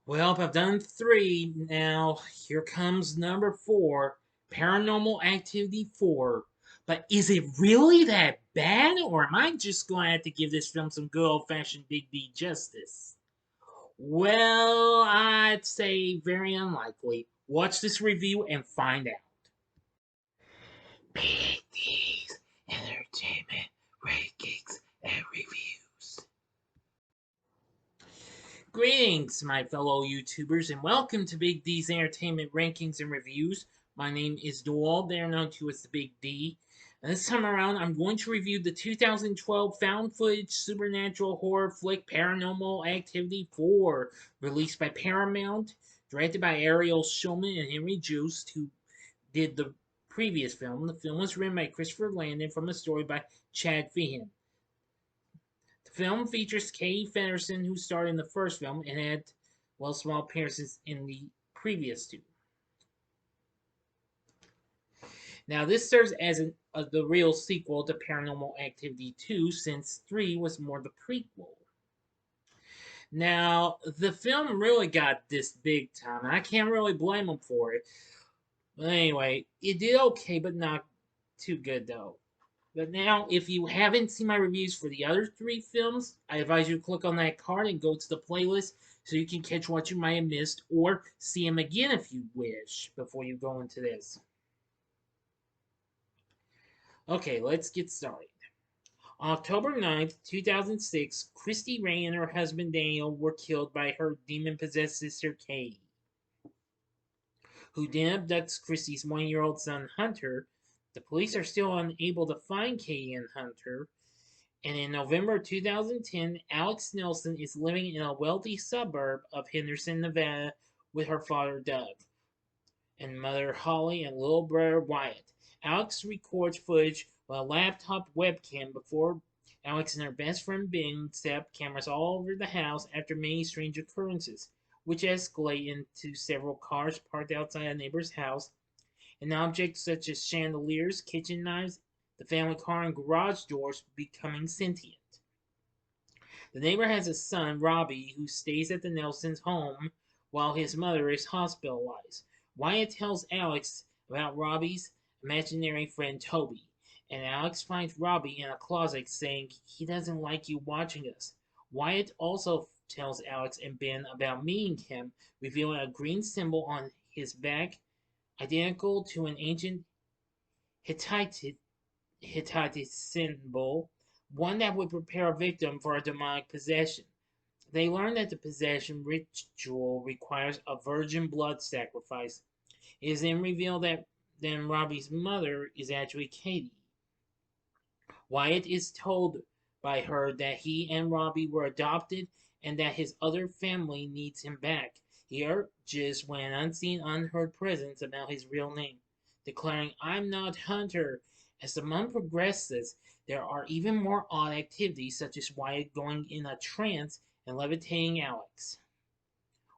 Well, I've done three. Now, here comes number four, Paranormal Activity 4. But is it really that bad, or am I just going to have to give this film some good old fashioned Big D justice? Well, I'd say very unlikely. Watch this review and find out. Big D's Entertainment Rankings and Reviews. Greetings, my fellow YouTubers, and welcome to Big D's Entertainment Rankings and Reviews. My name is Doyle, they're known to as the Big D. And this time around, I'm going to review the 2012 found footage supernatural horror flick Paranormal Activity 4, released by Paramount, directed by Ariel Schulman and Henry Joost, who did the previous film. The film was written by Christopher Landon from a story by Chad Feehan. The film features Kay Fenderson, who starred in the first film and had, well, small appearances in the previous two. Now, this serves as the real sequel to Paranormal Activity 2, since 3 was more the prequel. Now, the film really got this big time, and I can't really blame them for it. But anyway, it did okay, but not too good, though. But now, if you haven't seen my reviews for the other three films, I advise you to click on that card and go to the playlist so you can catch what you might have missed or see them again if you wish before you go into this. Okay, let's get started. On October 9th, 2006, Christy Ray and her husband Daniel were killed by her demon-possessed sister Kay, who then abducts Christy's one-year-old son Hunter. The police are still unable to find Kay and Hunter, and in November 2010, Alex Nelson is living in a wealthy suburb of Henderson, Nevada, with her father Doug, and mother Holly and little brother Wyatt. Alex records footage with a laptop webcam before Alex and her best friend Ben set up cameras all over the house after many strange occurrences, which escalate into several cars parked outside a neighbor's house, and objects such as chandeliers, kitchen knives, the family car, and garage doors becoming sentient. The neighbor has a son, Robbie, who stays at the Nelsons' home while his mother is hospitalized. Wyatt tells Alex about Robbie's imaginary friend Toby, and Alex finds Robbie in a closet saying he doesn't like you watching us. Wyatt also tells Alex and Ben about meeting him, revealing a green symbol on his back identical to an ancient Hittite symbol, one that would prepare a victim for a demonic possession. They learn that the possession ritual requires a virgin blood sacrifice. It is then revealed that then Robbie's mother is actually Katie. Wyatt is told by her that he and Robbie were adopted and that his other family needs him back. He urges when an unseen, unheard presence about his real name, declaring, "I'm not Hunter." As the month progresses, there are even more odd activities, such as Wyatt going in a trance and levitating Alex.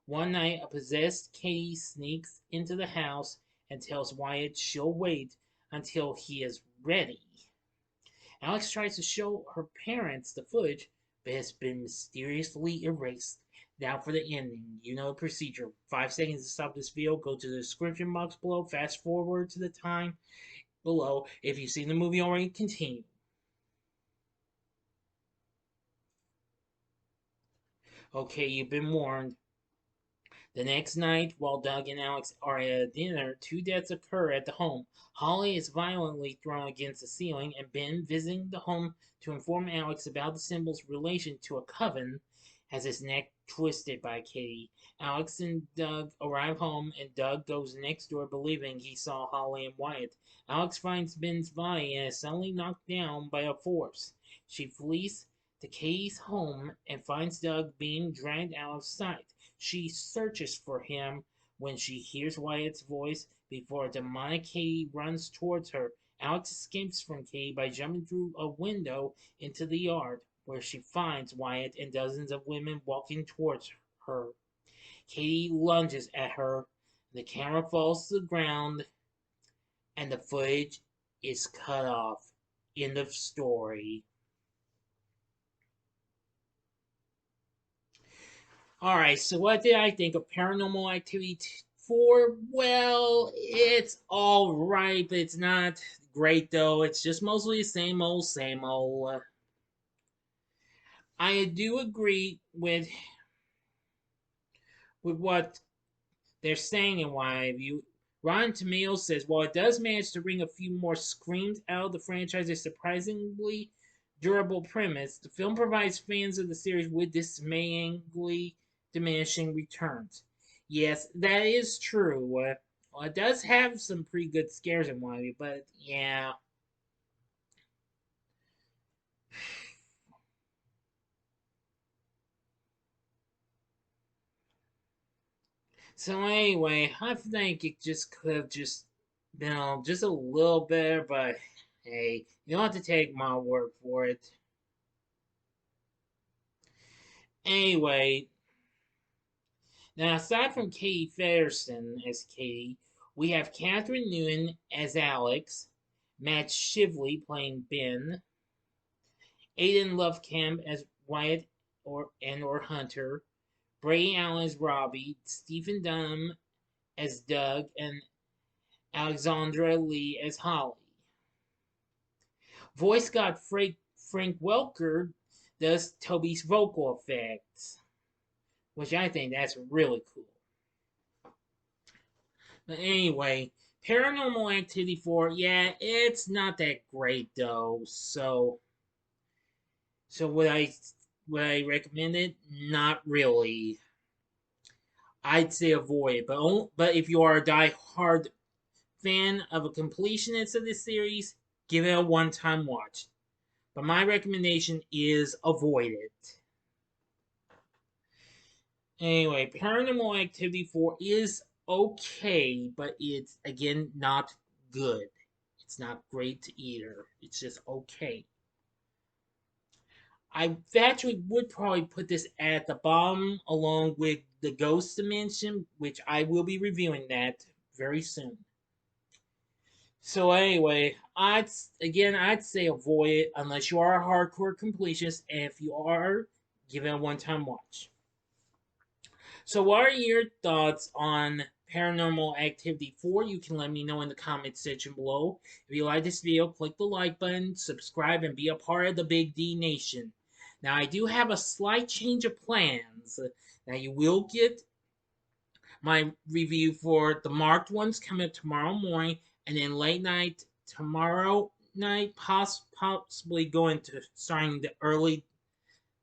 One night, a possessed Katie sneaks into the house and tells Wyatt she'll wait until he is ready. Alex tries to show her parents the footage, but has been mysteriously erased. Now for the ending. You know the procedure. 5 seconds to stop this video. Go to the description box below. Fast forward to the time below. If you've seen the movie already, continue. Okay, you've been warned. The next night, while Doug and Alex are at dinner, two deaths occur at the home. Holly is violently thrown against the ceiling, and Ben, visiting the home to inform Alex about the symbol's relation to a coven, has his neck twisted by Katie. Alex and Doug arrive home, and Doug goes next door believing he saw Holly and Wyatt. Alex finds Ben's body and is suddenly knocked down by a force. She flees to Katie's home and finds Doug being dragged out of sight. She searches for him when she hears Wyatt's voice before a demonic Katie runs towards her. Alex escapes from Katie by jumping through a window into the yard, where she finds Wyatt and dozens of women walking towards her. Katie lunges at her, the camera falls to the ground, and the footage is cut off. End of story. Alright, so what did I think of Paranormal Activity 4? Well, it's alright, but it's not great though. It's just mostly the same old, same old. I do agree with what they're saying in my view. Rotten Tomatoes says while it does manage to bring a few more screams out of the franchise's surprisingly durable premise, the film provides fans of the series with dismayingly diminishing returns. Yes, that is true. Well, it does have some pretty good scares in one of it, but yeah. So anyway, I think it just could have just been just a little better, but hey, you don't have to take my word for it. Anyway, now aside from Katie Featherston as Katie, we have Catherine Newton as Alex, Matt Shively playing Ben, Aidan Lovekamp as Wyatt or Hunter, Bray Allen as Robbie, Stephen Dunham as Doug, and Alexandra Lee as Holly. Voice got Frank Welker does Toby's vocal effects, which I think that's really cool. But anyway, Paranormal Activity 4, yeah, it's not that great though. So would I recommend it? Not really. I'd say avoid it. But if you are a die-hard fan of a completionist of this series, give it a one-time watch. But my recommendation is avoid it. Anyway, Paranormal Activity 4 is okay, but it's again not good. It's not great either. It's just okay. I actually would probably put this at the bottom along with the Ghost Dimension, which I will be reviewing that very soon. So anyway, I'd say avoid it unless you are a hardcore completionist, and if you are, give it a one-time watch. So, what are your thoughts on Paranormal Activity 4? You can let me know in the comments section below. If you like this video, click the like button, subscribe, and be a part of the Big D Nation. Now, I do have a slight change of plans. Now, you will get my review for the marked ones coming up tomorrow morning, and then late night tomorrow night, possibly going to starting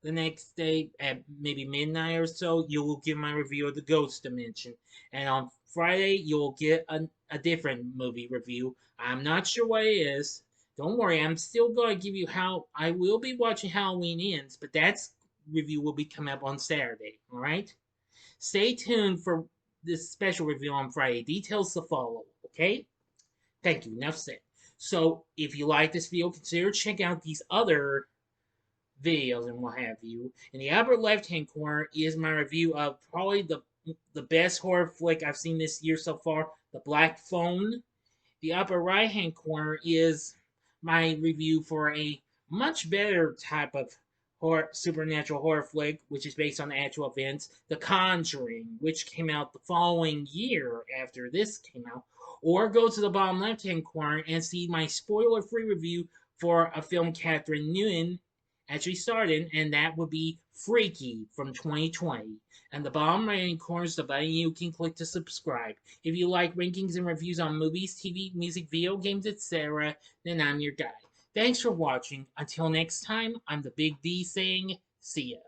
the next day at maybe midnight or so, you will get my review of the Ghost Dimension. And on Friday, you'll get a different movie review. I'm not sure what it is. Don't worry, I'm still going to give you how I will be watching Halloween Ends, but that's review will be coming up on Saturday. All right? Stay tuned for this special review on Friday. Details to follow. Okay? Thank you. Enough said. So, if you like this video, consider checking out these other videos and what have you. In the upper left hand corner is my review of probably the best horror flick I've seen this year so far, The Black Phone. The upper right hand corner is my review for a much better type of supernatural horror flick, which is based on actual events, The Conjuring, which came out the following year after this came out. Or go to the bottom left hand corner and see my spoiler free review for a film Catherine Newton actually started, and that would be Freaky from 2020. And the bottom right hand corner is the button you can click to subscribe. If you like rankings and reviews on movies, TV, music, video games, etc., then I'm your guy. Thanks for watching. Until next time, I'm the Big D saying, see ya.